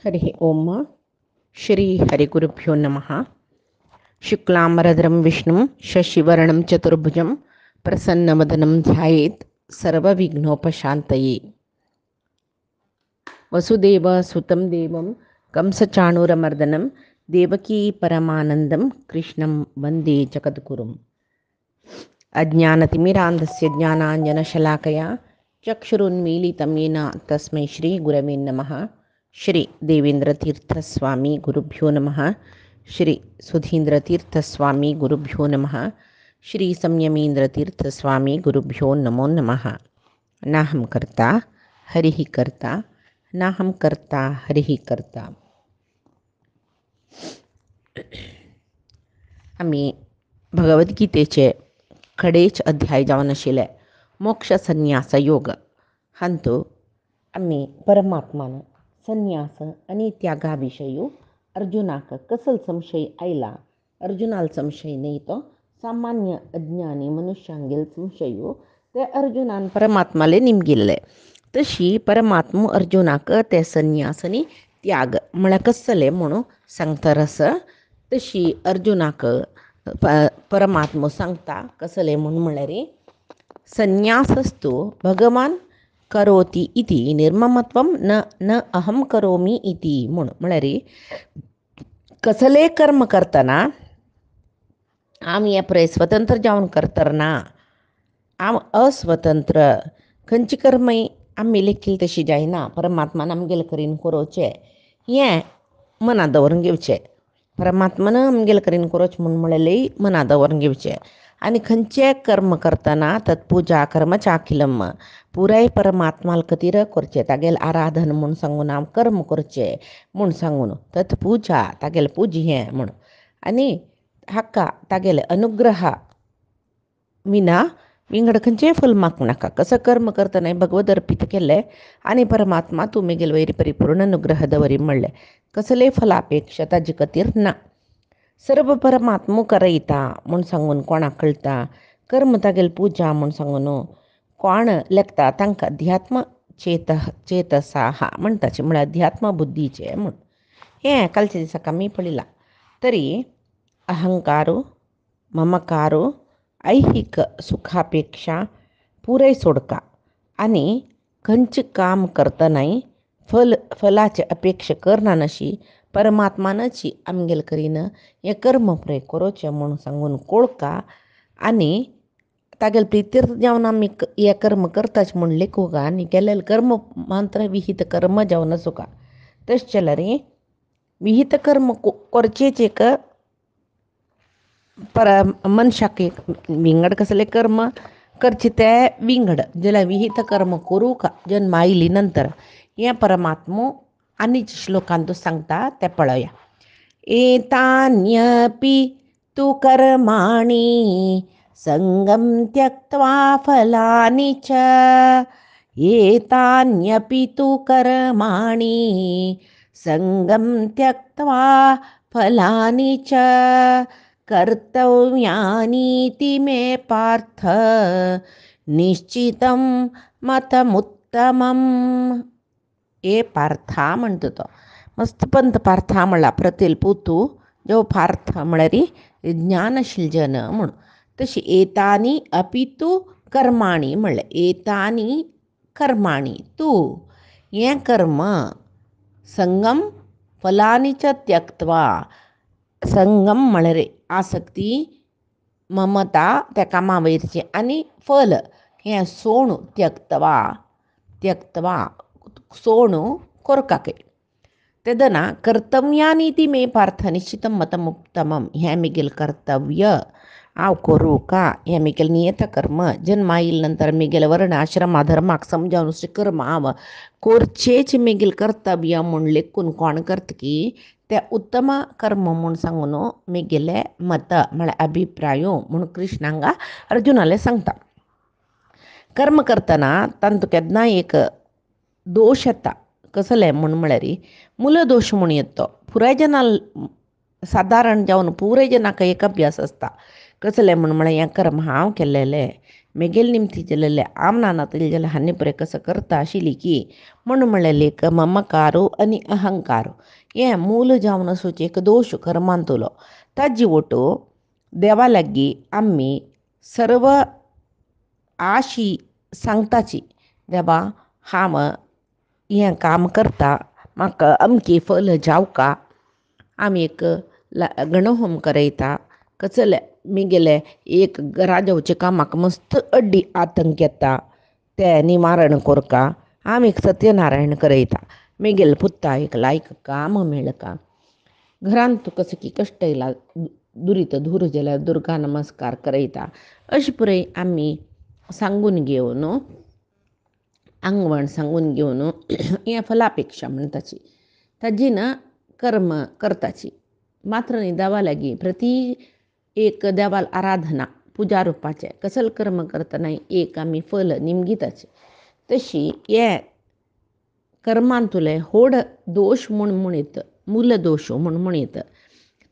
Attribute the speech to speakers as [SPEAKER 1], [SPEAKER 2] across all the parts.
[SPEAKER 1] हरिः ओम श्री हरिगुरुभ्यो नमः। शुक्लांबरधरं विष्णुं शशिवर्णं चतुर्भुजं प्रसन्नवदनं ध्यायेत् सर्वविघ्नोपशान्तये। वसुदेवसुतं देवं कंसचाणूरमर्दनं देवकी परमानन्दं कृष्णं वन्दे जगद्गुरुम्। अज्ञानतिमिरान्धस्य ज्ञानाञ्जनशलाकया चक्षुरुन्मीलितं येन तस्मै श्रीगुरवे नमः। श्री देवेंद्रतीर्थस्वामी गुरुभ्यो नमः। श्री सुधींद्रतीर्थस्वामी गुरुभ्यो नमः। श्री संयमींद्रतीर्थस्वामी गुरुभ्यो नमो नमः। नाहं कर्ता हरिः कर्ता, नाहं कर्ता हरिः कर्ता. आम्ही भगवद्गीतेचे कडेच अध्याय जावन आशिल्ले मोक्ष संन्यास योग हांतू आम्ही परमात्मान संन्यास आणि त्यागाविषयी अर्जुनाक कसल संशय आयला. अर्जुनाल संशय नाही तो सामान्य अज्ञानी मनुष्यांगेल संशयो ते अर्जुनान परमात्माले निमगिल्ले. तशी परमात्मा अर्जुनाक ते संन्यासनी त्याग म्हळ्यार कसले म्हणून सांगतारस. तशी अर्जुनाक परमात्मा सांगता कसले म्हणून म्हळ्यार संन्यासस्तु भगवान करोति इति निर्ममत्वं न न अहम करोमि इति म्हणून म्हळ्यार कसले कर्म करतना आमी हे स्वतंत्र जावन करतना आम अस्वतंत्र खंयची कर्मय आमी लेखील तशी जायना. परमात्मान आमगेले करीन करोवचें हें मना दवरून घेवचें. परमात्मान आमगेले करीन करोवचें म्हणून म्हळ्यार मना दवरून घेवचें. आनी खंयचें कर्म करतना तत्पुजा कर्म चाखिलम पुराय परमात्माल खातीर करचें. तागेले आराधन म्हूण सांगून हांव कर्म करचें म्हूण सांगून तत्पुजा तागेले पुज हें म्हूण आनी हाका तागेले अनुग्रहा विना विंगड खंयचेंय फल मागूं नाका. कसं कर्म करतना भगवद अर्पीत केलें आनी परमात्मा तूं म्हगेले वयर परिपूर्ण अनुग्रह दवरी म्हणलें. कसले फलापेक्षा ताजे खातीर ना. सर्व परमात्मा करयता म्हूण सांगून कोणाक कळटा. कर्म तागेले पुजा म्हूण सांगून कोण लेखता तांकां अध्यात्म चेतसा हा म्हणटाचे म्हळ्यार अध्यात्म बुद्धीचे म्हूण. हें कालच्या दिसाक आमी पळयलां. तरी अहंकारो ममकारो ऐहिक सुखापेक्षा पुराय सोडका आनी खंयचें काम करतनाय फलाची अपेक्षा करना नशी परमात्मानची आमगेले करीन हें कर्म पुराय करोवचें म्हूण सांगून कोळका आनी तागेले प्रितीर्थ जावन आमी हे कर्म करताच म्हूण लेखुका आनी केलेले कर्म मात्र विहित कर्म जावन आसुका. तशें जाल्यार विहित कर्म करचेच एक मनशाक एक विंगड कसले कर्म करचे ते विंगड जाल्यार विहित कर्म करूंक जन्म आयली नंतर हें परमात्मा आनी श्लोकांत सांगता ते पळया. एतान्यपि तु कर्माणि संगम त्यक्त्वा फलानि च एतान्यपि तु कर्माणि संगम त्यक्त्वा फलानि च कर्तव्यानीति मे पार्थ निश्चितं मतमुत्तमम्. ए पार्था म्हणतो तो मस्त पंत पार्था म्हणला प्रतेल पुतू जो पार्थ म्हळ्यार ज्ञानशील जन म्हणून. तशी एतानी अपितू कर्माणी म्हणलें. एतानी कर्माणी तू हें कर्म संगम फलानी च त्यक्त्वा. संगम म्हळ्यार आसक्ती ममता त्या कामा वयरची आनी फल हें सोण त्यक्त्वा सोण कोरकाके. तेदना कर्तव्यानी ती मे पार्थ निश्चितं मतमुत्तमम. हें म्हगेलें कर्तव्य हांव करूंका. हें म्हगेलें नियत कर्म जन्म आयिल्ले नंतर म्हगेले वर्ण आश्रमा धर्माक समजावन अशें कर्म हांव करचेच म्हगेलें कर्तव्य म्हूण लेखून कोण करता की तें उत्तम कर्म म्हूण सांगून म्हगेलें मत म्हळ्यार अभिप्रायो म्हूण कृष्णांगा अर्जुनाले सांगता. कर्म करतना तांतूं केन्नाय एक दोश येता. कसले म्हूण म्हळ्यार मूल दोश म्हूण येता. पुराय जनाल सादारण जावन पुराय जनाक एक अभ्यास आसता. कसले म्हूण म्हळ्यार हें कर्म हांव केल्लेलें मेगेल निमती जल्ले आमनानातील जल हन्नीपुरे कसं करता आशिली की म्हणून म्हणलेले क ममकारो आणि अहंकारो ये मूल जावन सूची एक दोष कर्मांतुलो ताजी ओटो देवा लग्गी आम्ही सर्व आशी सांगताची देवा हाम हें काम करता म्हाका अमकी फल जाव का आम्ही एक गणहोम करयता कसले मी गेले एक राजावचे कामाक मस्त अड्डी आतंक येता ते निवारण कोरका आम्ही एक सत्यनारायण करयता मी गेले पुत्ता एक लायक काम मेळका घरांत तू कसं की कष्ट येयला दुरीत धूर जाल्यार दुर्गा नमस्कार करयता अशे पुरय आम्ही सांगून घेवन आंगवण सांगून घेवन हें फलापेक्षा म्हणटाची ताजी न कर्म करताची मात्र न्ही देवा लागीं प्रती एक देवाल आराधना पुजा रुपाचे कसल कर्म करतना एक आमी फल निमगिताचे तशी हे कर्मांतुले होड दोष म्हूण म्हणीत मूल दोश म्हूण म्हणीत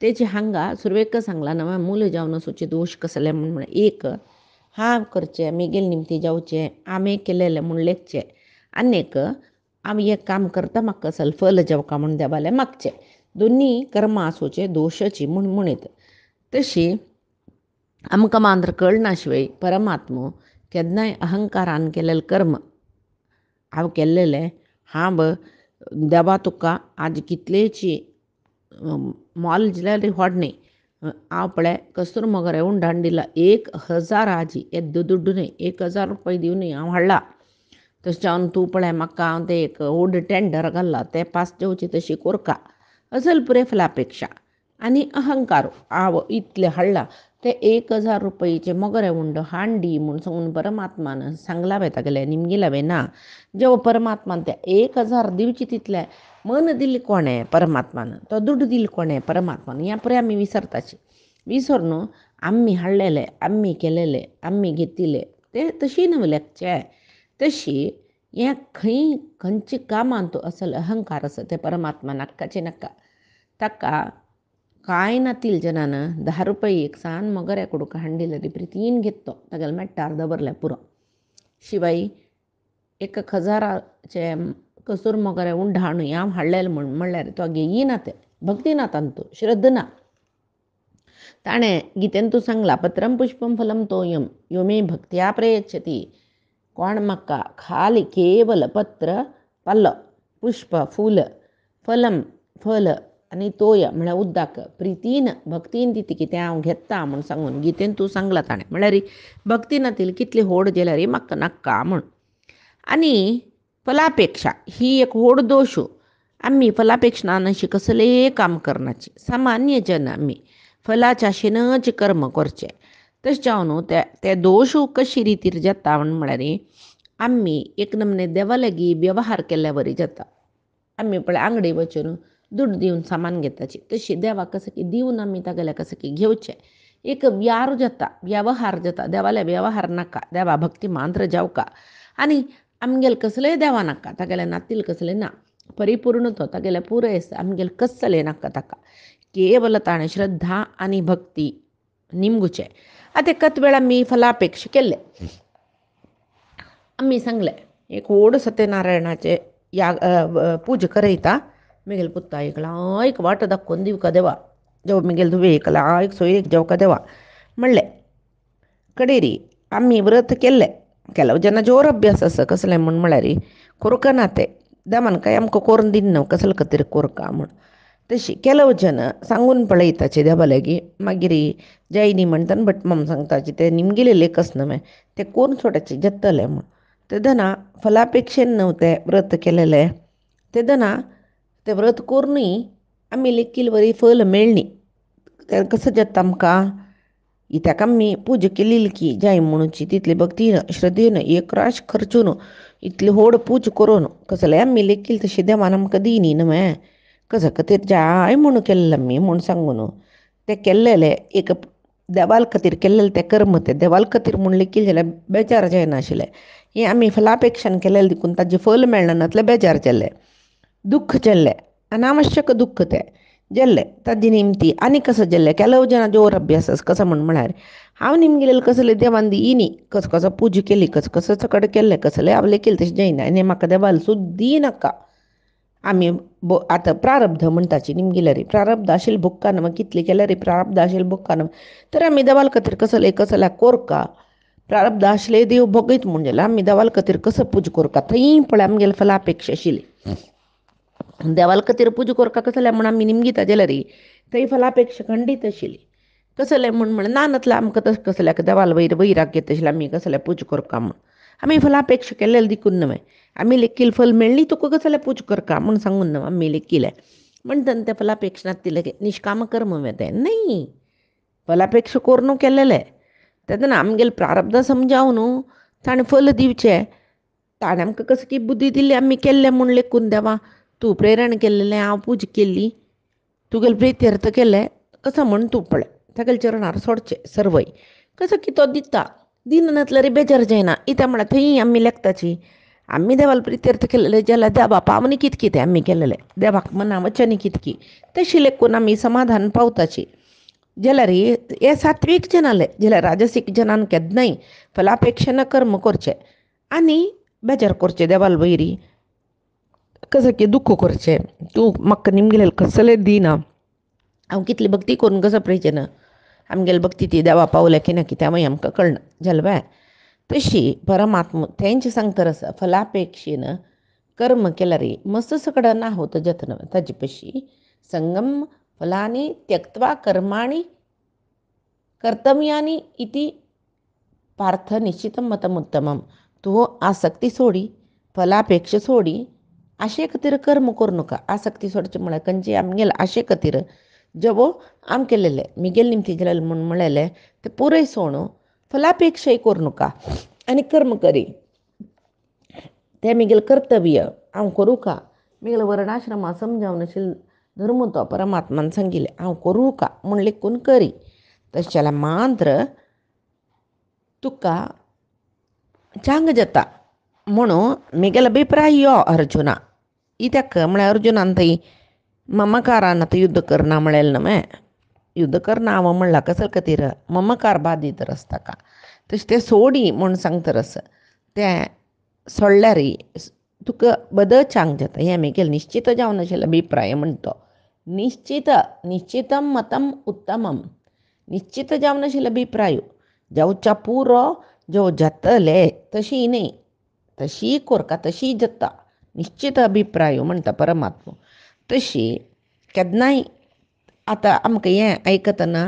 [SPEAKER 1] तेचे हांगा सुरवेक सांगला नवा मूल जावन वचोचे दोश कसले म्हूण एक हांव करचें मेगेल निमती जावचें आमी केलेलें म्हूण लेखचें आनीक आमी एक काम करता म्हाका कसल फल जावका म्हूण देवाले मागचें दोनी कर्मां आसोवचे दोशाची म्हूण म्हणीत तशी आमकां मात्र कळना शिवाय परमात्मो केन्नाय अहंकारान केलेलें कर्म हांव केल्लेलें हांव देवा तुका आज कितलेची मोल जाल्यार व्हड न्ही हांव पळय कस्तूर मोगरे हुंडान दिला 1000 आजी येद्द दुड्ड न्ही 1000 रुपया दिवनी हांव हाडला तशें जावन तूं पळय म्हाका हांव तें एक व्हड टेंडर घाल्ला तें पास जेवची तशी कोरका असल पुरे फलापेक्षा आनी अहंकार हांव इतलें हाडला ते 1000 रुपयेचे मोगरे हुंड हांडी म्हूण सांगून परमात्मान सांगलावे तागेले निमगिलावे ना जेव परमात्मान ते 1000 दिवची तितले मन दिले कोणें परमात्मान तो दुड्ड दिले कोणें परमात्मान ह्या पुरे आमी विसरताची विसरून आमी हाडलेले आमी केलेले आमी घेतिले ते तशी न्हू लेखचे तशी हें खंयची कामां तूं असल अहंकार आसा ते परमात्मा नाक्काचे नाका ताका कांय नातील जनान 10 रुपये एक सान मोगऱ्या कुडूक हांडिले रे प्रितीन घेतो तागेले मेट्टार दवरले पुरो शिवाय 1000चे कसूर मोगरे उंड हाडून हांव हाडलेलें म्हूण म्हणल्यार तो घेयना ते भक्ती ना तांतू श्रद्धा ना ताणें गितेन तूं सांगला पत्रम पुष्पम फलम तोयम यो मे भक्त्या प्रयच्छती कोण म्हाका खाली केवल पत्र पल्ल पुष्प फूल फलम फल आनी तोय म्हळ्यार उद्दाक प्रितीन भक्तीन दिती की तें हांव घेता म्हूण सांगून गितेन तूं सांगला ताणें म्हळ्यार भक्ती नातील कितली होड जाल्यार म्हाका नाका म्हूण आनी फलापेक्षा ही एक व्हड दोश आमी फलापेक्षा अशी कसलें काम करनाची सामान्य जन आमी फलाच्या आशेनच कर्म करचे तशें जावन ते दोश कशी रितीर जाता म्हळ्यार आमी एक नमने देवा लागीं वेवहार केल्ल्या वरी जाता आमी पळय आंगडी वचून दुड्ड दिवन सामान घेताची तशी देवा कसं की दिवन आमी तागेले कसं की घेवचें एक व्यार जाता वेवहार जाता देवाले वेवहार नाका देवा भक्ती मात्र जावका आनी आमगेले कसलेय देवा नाका तागेले नातील कसले ना परिपूर्ण तो तागेले पुरय आमगेले कसले नाका ताका केवल ताणें श्रद्धा आनी भक्ती निमगुचे आतां कत वेळा आमी फलापेक्षा केल्ले आमी सांगले एक व्हड सत्यनारायणाचे पूजा करयता मिगेल पुत्ता एकला एक वाट दाखोवन दिवका देवा जेव मिगेल तुवें एकला एक सोयरेक जेवका देवा म्हणलें कडेरी आमी व्रत केल्लें ಕೆಲವು ಜನ ಜೋರು ಅಭ್ಯಾಸ ಅಸ कसले म्हूण म्हळ्यार कोरकना ते देवान काय आमकां करून दिना कसले खातीर कोरका म्हूण तशी ಕೆಲವು जन सांगून पळयताचे देवा लागीं मागीर जैनी म्हणटा बट मम सांगताचे ते निमगेले लेख आसना ते कोरून सोडचे जत्तले म्हूण ते दना फलापेक्षेन न्हू ते व्रत केलेले ते दना ते व्रत करूनय आमी लेखील वरी फल मेळ्ळी ते कसं जाता आमकां इत्याक आमी पूजा केलेली की जाय म्हणूची तितली भक्तीन श्रद्धेन एक राश खर्चून इतली व्हड पूजा करून कसले आमी लेखील तशी देवान आमकां दिनी न्हय कसा खातीर जाय म्हणून केल्लें आमी म्हूण सांगून ते केल्लेले एक देवाल खातीर केल्लेले ते कर्म ते देवाल खातीर म्हूण लेखील जाल्यार बेजार जायनाशिल्ले हें आमी फलापेक्षान केलेलें देखून ताजें फल मेळना नातलें बेजार जाल्लें दुख्ख जाल्लें अनावश्यक दुख्ख तें जाल्लें ताजे निमती आनी कसं जाल्लें ಕೆಲವು ಜನ ಜೋರು ಅಭ್ಯಾಸ कसं म्हूण म्हळ्यार हांव निमगेलें कसलें देवान दिनी कसं पुजा केली कसं चकड केल्लें कसलें आवलें केलें तशें जायना आनी म्हाका देवाल सुद्दी नाका आमी आतां प्रारब्ध म्हणटाची निमगेल्यार प्रारब्ध आशिल्लें बुक्कान कितलें केल्यार प्रारब्ध आशिल्लें बुक्कान तर आमी देवाल खातीर कसलें कोरका प्रारब्ध आशिल्लें देव बोगयत म्हूण जाल्यार आमी देवाल खातीर कसो पुजा कोरका थंय पळय आमगेली फलापेक्षा आशिल्ली देवाल खातीर पुजा कोरका कसलें म्हूण आमी निमगीता जाल्यार थंय फलापेक्षा खंडीत आशिल्ली कसलें म्हूण नानतलें आमकां तशें कसलें देवाल वैराग्य तशें आमी कसलें पुजा कोरका म्हूण आमी फलापेक्षा केल्लें दिकून न्हय आमी लेखील फल मेळ्ळी तुका कसलें पुजा करका म्हूण सांगून न्हय आमी लेखिलें म्हणटन तें फलापेक्षा नासलें निश्काम कर्म वेतें न्हय फलापेक्षा कोरून केल्लें तेन्ना आमगेलें प्रारब्ध समजावन न्हू ताणें फल दिवचें ताणें आमकां कशी की बुद्धी दिल्ली आमी केल्लें म्हूण लेखून देवा तूं प्रेरण केल्लें हांव पुजा केल्ली तुगेलें प्रित्यर्थ केलें कसो म्हूण तूं पळय तागेले चरणार सोडचें सर्वय कसो की तो दिता दिन नातल्यार बेजार जायना इता म्हळ्यार थंय आमी लेखताची आमी देवाल प्रित्यर्थ केलेलें जाल्यार देवा पावनी कितें तें आमी केलेलें देवाक मना वचनी कितकी तशी लेखून आमी समाधान पावताची जाल्यार हे सात्वीक जनाले जाल्यार राजसीक जनान केन्नाय फलापेक्षेन कर्म करचें आनी बेजार करचें देवाल वयरी कसो की दुख्ख करचें तूं म्हाका निमगेलें कसलें दिना हांव कितली भक्ती करून कसो पळयचें ना आमगेली भक्ती ती देवा पावल्या की ना कितें आमकां कळना जालें बाय तशी परमात्मा तेंचे सांगता आसा फलापेक्षेन कर्म केल्यार मस्त सकड ना होत जतन ताजे पशी संगम फलानी त्यक्त्वा कर्माणी कर्तव्यानी इति पार्थ निश्चितं मतमुत्तमम तूं आसक्ती सोडी फलापेक्षा सोडी आशे खातीर कर्म करूं नाका आसक्ती सोडचें म्हळ्यार खंयचे आमगेले आशे खातीर जेवो आम केलेले मिगेल निमती गेलेले म्हूण म्हळेलें तें पुरय सोण फलापेक्षाय करूं नाका आनी कर्म करी तें मिगेल कर्तव्य हांव करूं का मिगेल वर्णाश्रमा समजावन आशिल्लो धर्म तो परमात्मान सांगिल्लें हांव करूं का म्हूण लेखून करी तशें जाल्यार मात्र तुका चांग जाता म्हणून मिगेलो अभिप्राय यो अर्जुना इत्याक म्हळ्यार अर्जुनान थंय ममकारान आतां युध्द करना म्हळेलें न्हय युध्द करना हांव म्हणलां कसले खातीर ममकार बादीत रस ताका तशें तें सोडी म्हूण सांगता रस तें सोडल्यार तुका बदल चांग जाता हें आमगेलें निश्चित जावन आशिल्लो अभिप्राय म्हणटा तो निश्चितम मतम उत्तमम निश्चित जावन आशिल्लो अभिप्राय जावच्या पुरो जो जातलें तशी न्ही तशी कोरका तशी जाता निश्चित अभिप्राय म्हणटा परमात्मा तशी केन्नाय आतां आमकां हें आयकतना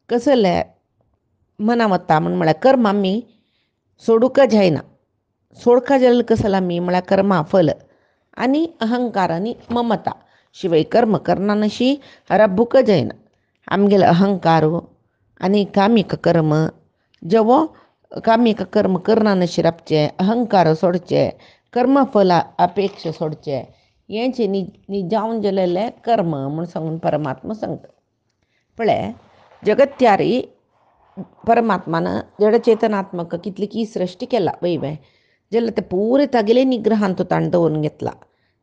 [SPEAKER 1] कसलें मना वता म्हळ्यार कर्म आमी सोडूंक जायना सोडका जाल्यार कसलें आमी म्हळ्यार कर्मा फल आनी अहंकार आनी ममता शिवाय कर्म करना अशी रब्बूक जायना आमगेलो अहंकार आनी कामीक कर्म जेवो कामीक कर्म करना अशें रावचें अहंकार सोडचें कर्मफला अपेक्षा सोडचें हेंचें जावन गेलेलें कर्म म्हूण सांगून परमात्मा सांगता पळय जगत्यारी परमात्मान जडचेतनात्मक कितली की सृश्टी केला वय जाल्यार तें पुरे तागेले निग्रहान तो ताण दवरून घेतला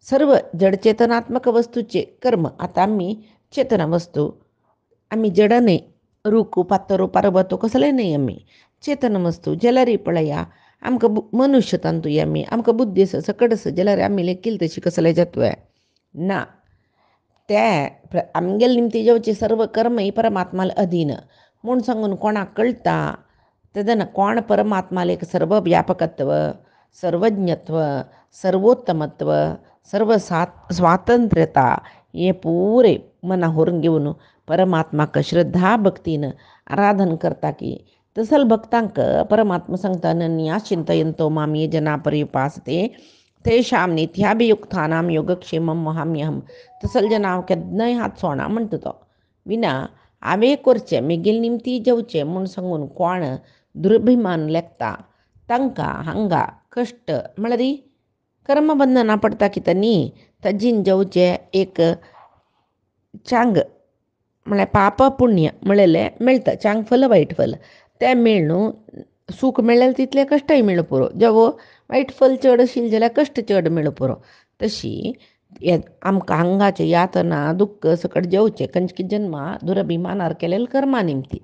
[SPEAKER 1] सर्व जडचेतनात्मक वस्तूचे कर्म आतां आमी चेतना वस्तू आमी जड न्हय रूख पातरू पर्वतो कसले न्हय आमी चेतन वस्तू जाल्यार पळया आमकां मनुश्य तांतूय आमी आमकां बुद्धी आसा सकट आसा जाल्यार आमी लेखील तशी कसलें जातवय ना तें आमगेले निमती जेवचे सर्व कर्म ही परमात्माला अधीन म्हूण सांगून कोणाक कळटा तेदना कोण परमात्माला एक सर्व व्यापकत्व सर्वज्ञत्व सर्वोत्तमत्व सर्व स्वातंत्र्यता हे पुरे मना व्हरून घेवन परमात्माक श्रद्धा भक्तीन आराधन करता की तसल भक्तांक परमात्मा सांगता अनन्या चिंतयन्तो माम ये जना पर्युपासते तेषां नित्याभियुक्तानां योगक्षेमं वहाम्यहं तसल जना हांव केन्नाय हात सोडना म्हणटा तो विना हांवें करचें मेगेल निमती जेवचें म्हूण सांगून कोण दुर्भिमान लेखता तांकां हांगा कश्ट म्हळ्यार कर्मबंधना पडटा कितें न्ही ताजीन जेवचें एक चांग म्हळ्यार पाप पुण्य म्हळेलें मेळटा चांग फल वायट फल तें मेळ न्हू सूख मेळ्ळें तितलें कश्टय मेळ पुरो जेवो वायट फल चड आशिल्लें जाल्यार कश्ट चड मेळ पुरो तशी आमकां हांगाचें यातना दुख्ख सकट जेवचें खंयचे जन्मा दुरभिमानार केलेलें कर्मा निमती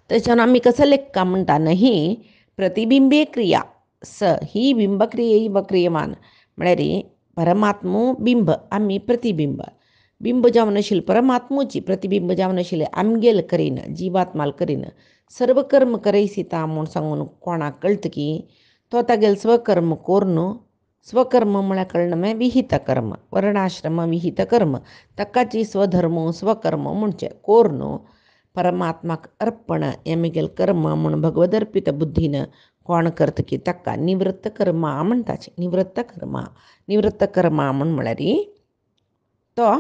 [SPEAKER 1] त्याच्यानं आम्ही कसं लेखा म्हणटाना ही प्रतिबिंबे क्रिया स ही बिंबक्रिये बक्रियमान म्हळ्यार परमात्मो बिंब आम्ही प्रतिबिंब बिंब जावन आशिल्लें परमात्मोची प्रतिबिंब जावन आशिल्लें आमगेल करीन जिवात्माल करीन सर्व कर्म करयसिता म्हूण सांगून कोणाक कळटकी तो तागेल स्वकर्म कोरून स्वकर्म म्हळ्यार कळना मागीर विहित कर्म वर्णाश्रम विहित कर्म तक्काची स्वधर्म स्वकर्म म्हणचे कोरून परमात्माक अर्पण एमगेल कर्म म्हूण भगवदर्पित बुद्धीन कोण करतकी ताका निवृत्त कर्मा म्हणटाचे निवृत्त कर्मा म्हळ्यार तो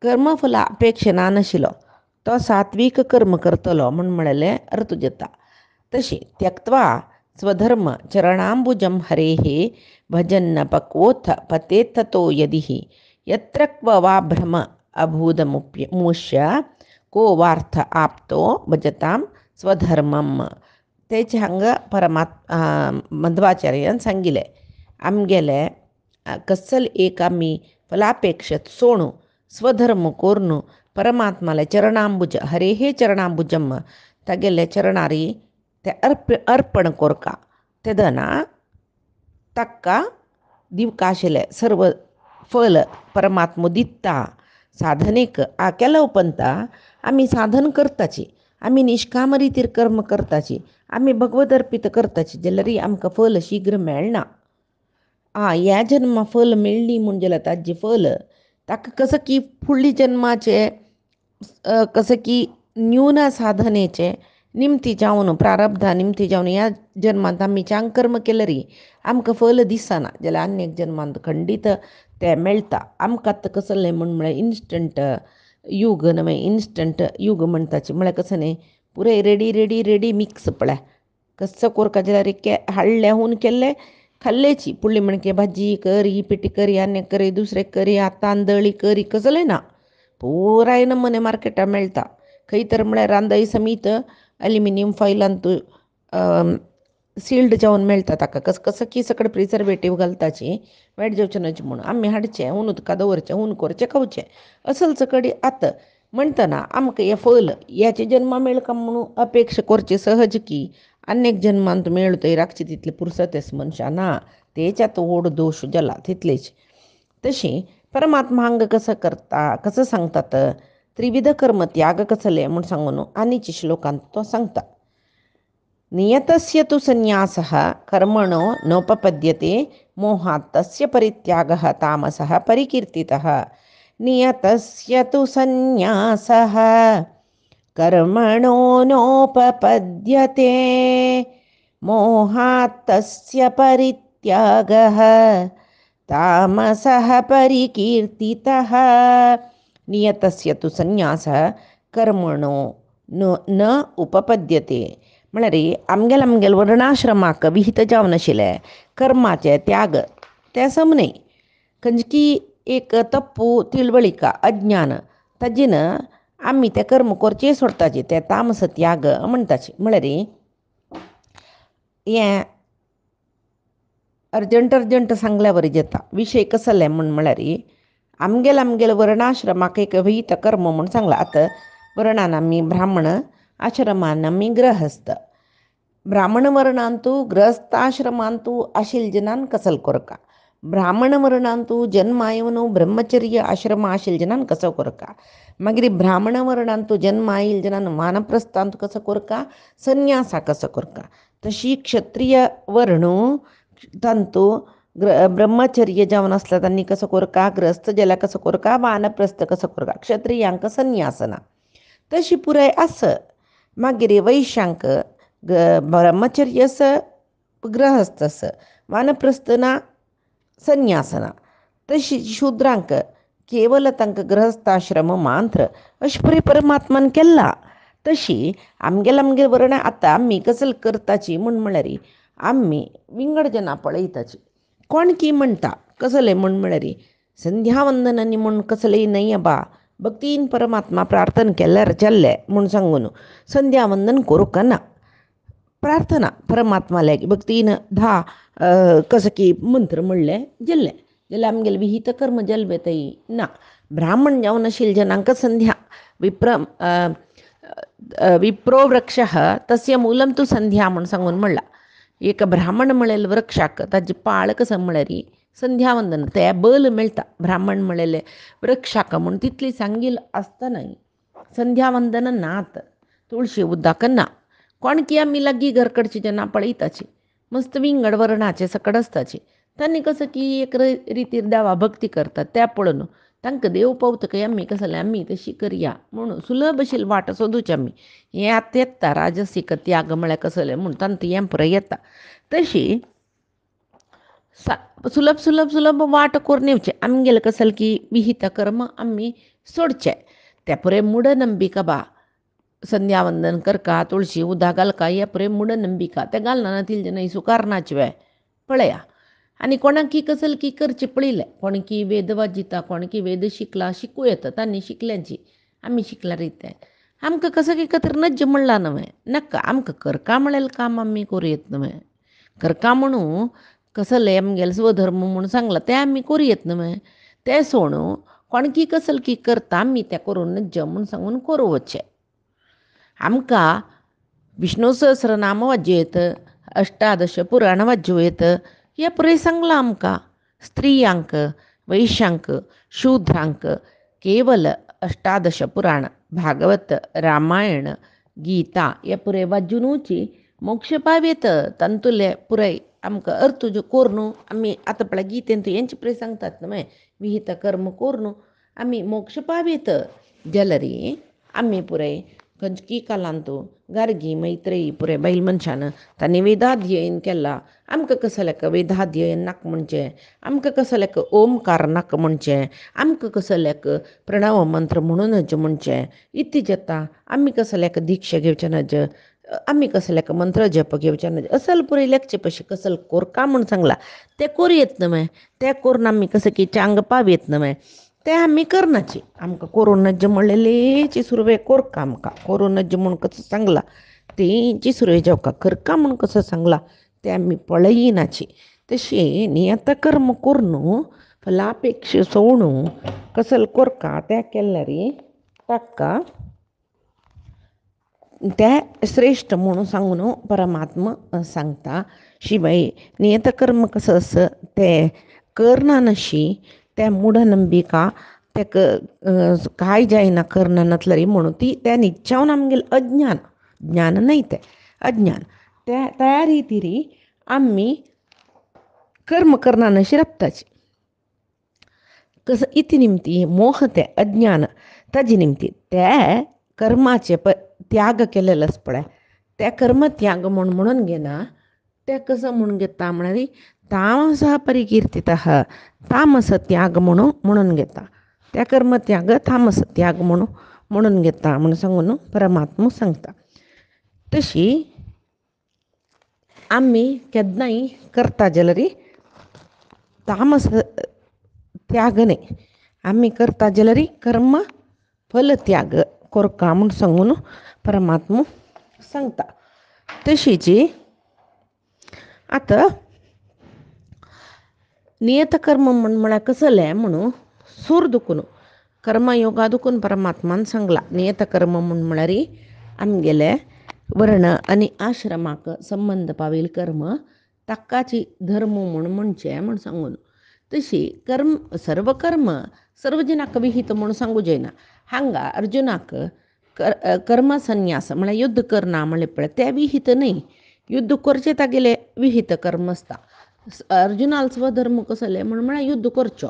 [SPEAKER 1] कर्मफला अपेक्षना नाशिल्लो तो सात्विक कर्म करतलो म्हळ्यार अर्थ जाता तशी त्यक्त्वा स्वधर्म चरणांबुजं हरेः भजन्न पक्वोत्थ पतेत्थतो यदिः यत्र क्व वा भ्रम अभूदमुष्य को वार्थ आप्तो भजतां स्वधर्मम तेचे हांगा मध्वाचार्यान सांगिल्लें आमगेले कसल एक आमी फलापेक्षत सोडूं स्वधर्म कोरून परमात्माले चरणांबुज हरेः चरणांबुजम तागेले चरणारी ते अर्पण कोरका ते दना ताका दिवका आशिल्लें सर्व फल परमात्मो दिता साधनेक केल्या उपरांत आमी साधन करताची आमी निश्काम रितीर कर्म करताची आमी भगवद अर्पीत करताची जाल्यार आमकां फल शीघ्र मेळना ह्या जन्मा फल मेळ्ळी म्हूण जाल्यार ताजें फल ताका कसं की फुडली जन्माचे कसं की न्यून साधनेचे निमती जावन प्रारब्धा निमती जावन ह्या जन्मांत आमी चांग कर्म केले री आमकां फल दिसना जाल्यार आनी एक जन्मांत खंडीत तें मेळटा आमकां आतां कसलें म्हळ्यार इन्स्टंट युग न्हय इन्स्टंट युग म्हणटाचें म्हळ्यार कसं न्ही पुरे रेडी मिक्स पळय कसं कोरका जाल्यार हाडल्याहून केल्लें खाल्लेची पुडली म्हणके भाजी करी पिटी करी आनी करी दुसरे करी तांदळी करी कसलें ना पुराय नमुने मार्केटां मेळटा खंय तर म्हळ्यार रांदय समीत एल्युमिनियम फॉयलांत सिल्ड जावन मेळटा ताका कसं की सकड प्रिजर्वेटीव घालताची वायट जावचें न्हय म्हणून आमी हाडचें हून उदका दवरचें हून करचें खावचें असल सकडी आतां म्हणटना आमकां हें फल ह्याचे जन्मा मेळका म्हणून अपेक्षा करची सहज की अनेक जन्मांत मेळटय राखची तितले पुरसतेस मनशां ना तेच्यात व्हड दोश जाला तितलेच तशी परमात्मा हांगा कसं करता कसं सांगतात त्रिविध कर्म त्याग कसले म्हूण सांगून आनीच्या श्लोकांत तो सांगता नियतस्य तु संन्यासः कर्मणो नोपपद्यते मोहात् तस्य परित्यागः तामसः परिकीर्तितः नियतस्य तु संन्यासः कर्मणो नोपपद्यते मोहात् तस्य परित्यागः तामसः परिकीर्तितः नियतस्य तु संन्यासः कर्मणो न उपपद्यते म्हळ्यार आमगेल वर्णाश्रमाक विहित जावन आशिल्लें कर्माचे त्याग ते समने खंयची एक तप्पू तिळवळिका अज्ञान ताजेन आमी ते कर्म करचे सोडटाचे ते तामस त्याग म्हणटाचे म्हळ्यार हें अर्जंट सांगल्या बरें जाता विशय कसले म्हळ्यार आमगेल वर्णाश्रमाक एक विहित कर्म म्हूण सांगला आतां वर्णान आमी ब्राह्मण आश्रमान आमी गृहस्थ ब्राह्मण वर्णांतू गृहस्थाश्रमांतू आशिल्ले जनान कसल कोरका ब्राह्मण वर्णांतू जन्मा येवन ब्रह्मचर्य आश्रम आशिल्ले जनान कसो कोरका मागीर ब्राह्मण वर्णांतू जन्म आयिल्ले जनान वानप्रस्थांत कसो कोरका संन्यासा कसो कोरका तशी क्षत्रिय वर्णू तांतू ब्रह्मचर्य जावन आसला तांणी कसो कोरका ग्रस्त जाल्यार कसो कोरका वानप्रस्थ कसो कोरका क्षत्रियांक संन्यासना तशी पुराय आस मागीर वैश्यांक ब्रह्मचर्यस गृहस्थस वानप्रस्थना संन्यासना तशी शूद्रांक केवल तांकां गृहस्थाश्रम मात्र अशें पुरे परमात्मान केला तशी आमगेल वर्ण आतां आमी कसले करताची म्हळ्यार आमी विंगड जना पळयताची कोण की म्हणटा कसले म्हळ्यार संध्यावंदनांनी म्हूण कसलेय न्हय बा भक्तीन परमात्मा प्रार्थना केल्यार जाल्लें म्हूण सांगून संध्यावंदन करूंक ना प्रार्थना परमात्मा लागी भक्तीन कसं की मंत्र म्हणलें जाल्लें जाल्यार आमगेले विहित कर्म जल्ले थंय ना ब्राह्मण जावन आशिल्ले जनांक संध्या विप्रो वृक्ष तस्य मूलम तू संध्या म्हणून सांगून म्हणला. एक ब्राह्मण मिळेल वृक्षाक ताजे पाळ कसं म्हळ्यारी संध्यावंदन ते बल मिळता. ब्राह्मण मिळेले वृक्षाक म्हणून तिथली सांगील असतानाही संध्यावंदन नात तुळशी उद्दाक ना. कोणकी आम्ही लगी घरकडची जना पळयताची मस्त विंगड वर्णाचे सकड असताचे. त्यांनी कसं की एक रितीर देवा भक्ती करतात त्या पळून तांकां देव पावता काय आम्ही कसं आम्ही तशी करया म्हणून सुलभ अशी वाट सोदूची आम्ही. हें आतां येता राजसीक त्याग म्हळ्यार कसले म्हणून तांकां हें पुराय येता. तशी सुलभ सुलभ सुलभ वाट करून येवचें. आमगेलें कसलें की विहित कर्म आम्ही सोडचें. त्या पुरे मूढनंबिका बा संध्यावंदन करका तुळशी उदा घालका हे पुरे मूढनंबिका ते घालना तिल नाही सुकारनाचे वे पळया. आणि कोणाकी कसलं की करचे पळयलें. कोणकी वेद वाजिता कोणकी वेद शिकला शिकू येतं तांणी शिकल्यांची आम्ही शिकला रिते आमकां कसं की तर नज्ज म्हणला न्हय नक्का आमकां करका म्हणलें काम आम्ही करूं येत न्हय. करका म्हणून कसले आमगेले स्वधर्म म्हणून सांगला ते आम्ही करूं येत न्हय. ते सोडून कोणकी कसलं की करता आम्ही त्या करून नज्ज म्हणून सांगून करूं वचचें. आमकां विष्णू सहस्रनाम वाज्यूं येतं अष्टादश पुराण वाज्यूं येतं हे पुरे सांगलां आमकां. स्त्रियांक वैश्यांक शूद्रांक केवल अष्टादश पुराण भागवत रामायण गीता हे पुरे वाजूनची मोक्ष पावेत. तंतुले पुरे आमकां अर्थ जो कोरनू आम्ही आतां पळय गीतेन हेंचे पुरे सांगतात न्हय विहित कर्म कोरनू आम्ही मोक्ष पावेत. जाल्यारी आम्ही पुरे खंयची कालांतू गार्गी मैत्रेयी पुरे बैल मनशान तांणी वेदाध्ययन केला. आमकां कसल्याक वेदाध्ययन नाका म्हणचें. आमकां कसल्याक ओमकार नाका म्हणचें. आमकां कसल्याक प्रणव मंत्र म्हणूनच म्हणचें. इत्ती जाता आमी कसल्याक दिक्षा घेवचें नज आमी कसल्याक मंत्र जप घेवचें नज असल पुरे लेखचे पयशे कसल कोरका म्हूण सांगला ते कोर येत न्हय. ते करून आमी कसं की चांग पावयत न्हय ते आमी करनाची. आमकां कोरून नज म्हणलेलेची सुरवे कोरका आमकां कोरून नज म्हणून कसं सांगला तेंची सुरवे जेवका करका म्हणून कसं सांगला ते आमी पळयनाची. तशी नियतकर्म कोरून फलापेक्षा सोडून कसल कोरका ते केल्यारी ताका ते श्रेष्ठ म्हणून सांगून परमात्मा सांगता. शिवाय नियतकर्म कसं असं ते करना नशी ते मूढनंबिका ते काय जायना करना नतलरी म्हणून ती त्या निच्छावन आमगेलें अज्ञान ज्ञान नाही ते अज्ञान त्या रितीरी आम्ही कर्म करना नशी रप्ताची. कसं इति निमती मोह ते अज्ञान ताजे निमती ते कर्माचे त्याग केलेलं पळय ते कर्म त्याग म्हणून घेना. ते कसं म्हणून घेता म्हणारी तामस परिकीर्तित तामस त्याग म्हणून घेता. त्या कर्म त्याग तामस त्याग म्हणून घेता म्हणून सांगून परमात्मा सांगता. तशी आम्ही केन्नाय करता जाल्यार तामस त्याग न्ही आम्ही करता जाल्यार कर्म फल त्याग कोरका म्हणून सांगून परमात्मा सांगता. तशीची आतां नियतकर्म म्हळ्यार कसलें म्हणून सूर दुखून कर्मयोगा दुखून परमात्मान सांगला. नियतकर्म म्हळ्यार आमगेले वर्ण आनी आश्रमाक संबंध पावेल कर्म ताकाची धर्म म्हणचें म्हूण सांगून. तशी सर्व कर्म सर्व जनाक विहित म्हणून सांगू जायना. हांगा अर्जुनाक कर्म संन्यास म्हळ्यार युद्ध करना म्हणलें पळय तें विहित न्ही. युद्ध करचें तागेलें विहित कर्म आसता. अर्जुनाल स्वधर्म कसले म्हळ्यार युद्ध करचो.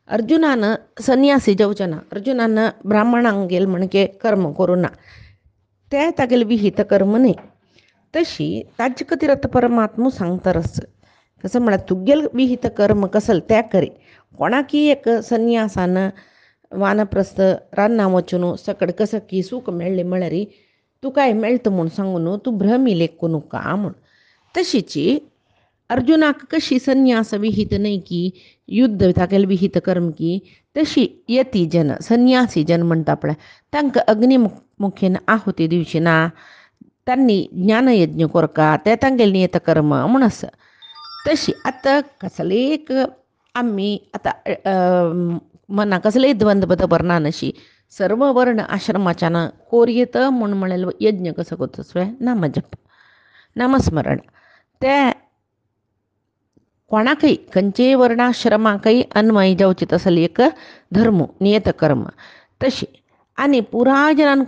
[SPEAKER 1] अर्जुनान संन्यासी जावचें ना. अर्जुनान ब्राह्मणांक गेल म्हणजे कर्म करूं ना ते तागेलें विहित कर्म न्ही. तशी ताजे खातीर आतां परमात्मा सांगता कसं म्हळ्यार तुगेल विहित कर्म कसले ते करी. कोणाकी एक संन्यासान वानप्रस्थ रान्ना वचून सकड कसं की सूख मेळ्ळें म्हळ्यार तुकाय मेळटा म्हूण सांगून तूं भ्रमी लेखू नका म्हूण. तशीची अर्जुनाक कशी संन्यास विहित नाही की युद्ध तागेलें विहित कर्म की तशी यती जन संन्यासी जन म्हणटा पळय तांकां अग्निमुखेन आहुती दिवची ना. तांणी ज्ञानयज्ञ कोरका ते तांगेलें नियत कर्म म्हूण आसा. तशी आतां कसलेक आमी आतां मना कसलेय द्वंद्व दवरना नशी सर्व वर्ण आश्रमाच्यान कोरयेत म्हूण म्हळेल यज्ञ कसो करचो नामजप नामस्मरण ते कोणाकय खंयचेय वर्णाश्रमाकय अन्वय जावचें तसले एक धर्म नियत कर्म तशी आनी पुराय जनान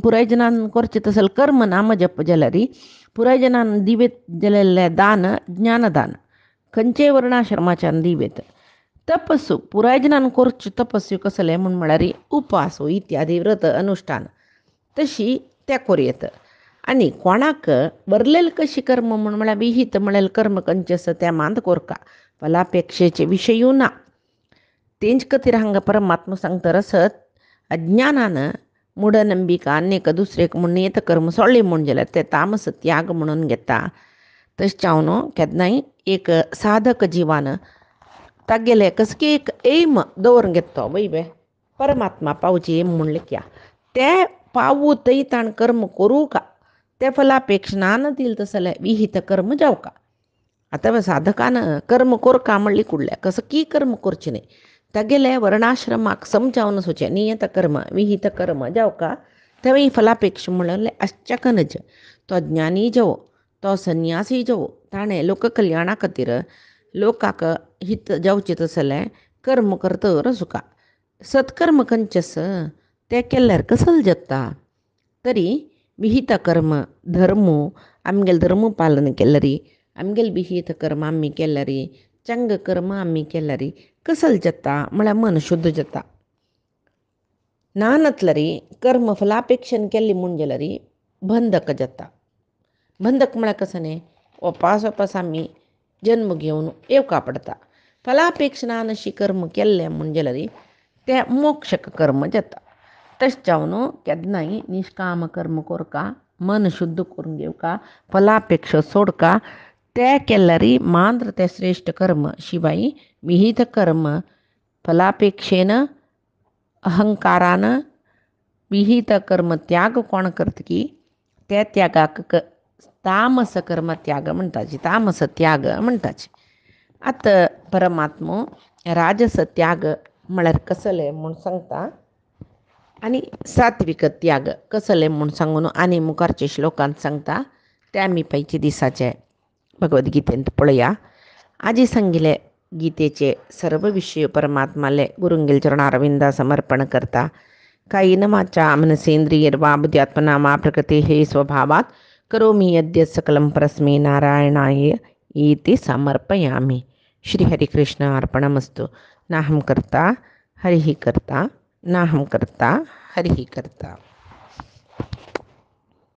[SPEAKER 1] पुराय जनान करचें तसले कर्म नामजप जाल्यार पुराय जनान दिवेत जाल्यार दान ज्ञानदान खंयचेय वर्णाश्रमाच्यान दिवेत तपस्सू पुराय जनान करच्यो तपस्यो कसले म्हूण म्हळ्यार उपास इत्यादी व्रत अनुश्ठान तशी त्या कोरयेत आनी कोणाक बरलेल कशी कर्म म्हूण म्हळ्यार विहित म्हळेल कर्म खंयचे आसा त्या मांद कोरका फलापेक्षेचे विशयू ना तेंच खातीर हांगा परमात्मा सांगता रसत अज्ञानान मूढनंबिका आनीक दुसरेक म्हूण नियत कर्म सोडले म्हूण जाल्यार ते तामस त्याग म्हणून घेता तशें हांव केन्नाय एक साधक जिवान तागेले कसकी एक एम दवरून घेता वय परमात्मा पावची एम म्हणले क्या ते पावूतय ताण कर्म करूं का ते फलापेक्षा नान दिल तसले विहित कर्म जावका आतां साधकान कर्म कोरका म्हणली कुडल्या कसकी कर्म करचें न्ही तागेले वर्णाश्रमाक समजावन सोचे नियत कर्म विहित कर्म जावका तेवय फलापेक्षा म्हणले आश्चकनज तो ज्ञानी जावो तो संन्यासी जावो ताणें लोककल्याणा खातीर लोकांक हित जावचें तसलें कर्म करतर सुका सत्कर्म खंयचें आसा तें केल्यार कसल जाता तरी विहित कर्म धर्म आमगेले धर्म पालन केल्यार आमगेले विहित कर्म आमी केल्यार चंग कर्म आमी केल्यार कसल जाता म्हळ्यार मन शुद्ध जाता ना नतल्यार कर्म फलापेक्षेन केल्ली म्हूण जाल्यार बंधक जाता बंधक म्हळ्यार कसं न्ही उपास आमी जन्म घेवन येवका पडटा फलापेक्षा नान अशी कर्म केल्लें म्हूण जाल्यार तें मोक्षक कर्म जाता तशें जावन केन्नाय निश्काम कर्म कोरका मन शुद्ध करून घेवका फलापेक्षा सोडका ते केल्यार मांद्र तें श्रेश्ठ कर्म शिवाय विहित कर्म फलापेक्षेन अहंकारान विहित कर्म त्याग कोण करता की त्या त्यागाक तामस कर्म त्याग म्हणटाची तामस त्याग म्हणटाची आतां परमात्मो राजस त्याग म्हळ्यार कसले म्हूण सांगता आनी सात्विक त्याग कसले म्हूण सांगून आनी मुखारचे श्लोकांत सांगता ते आमी पयचे दिसाचे भगवद्गीतेंत पळया आजी सांगिल्ले गीतेचे सर्व विशय परमात्माले गुरुंगेल चरणारविंदा समर्पण करता कायेन वाचा मनसेंद्रियर्वा बुद्ध्यात्मना मा प्रकृतेः स्वभावात् करोमि यद्यत् सकलं परस्मै नारायणाय इति समर्पयामि। श्री हरिकृष्ण अर्पणमस्तु। नाहं कर्ता हरिः कर्ता नाहं कर्ता हरिः कर्ता।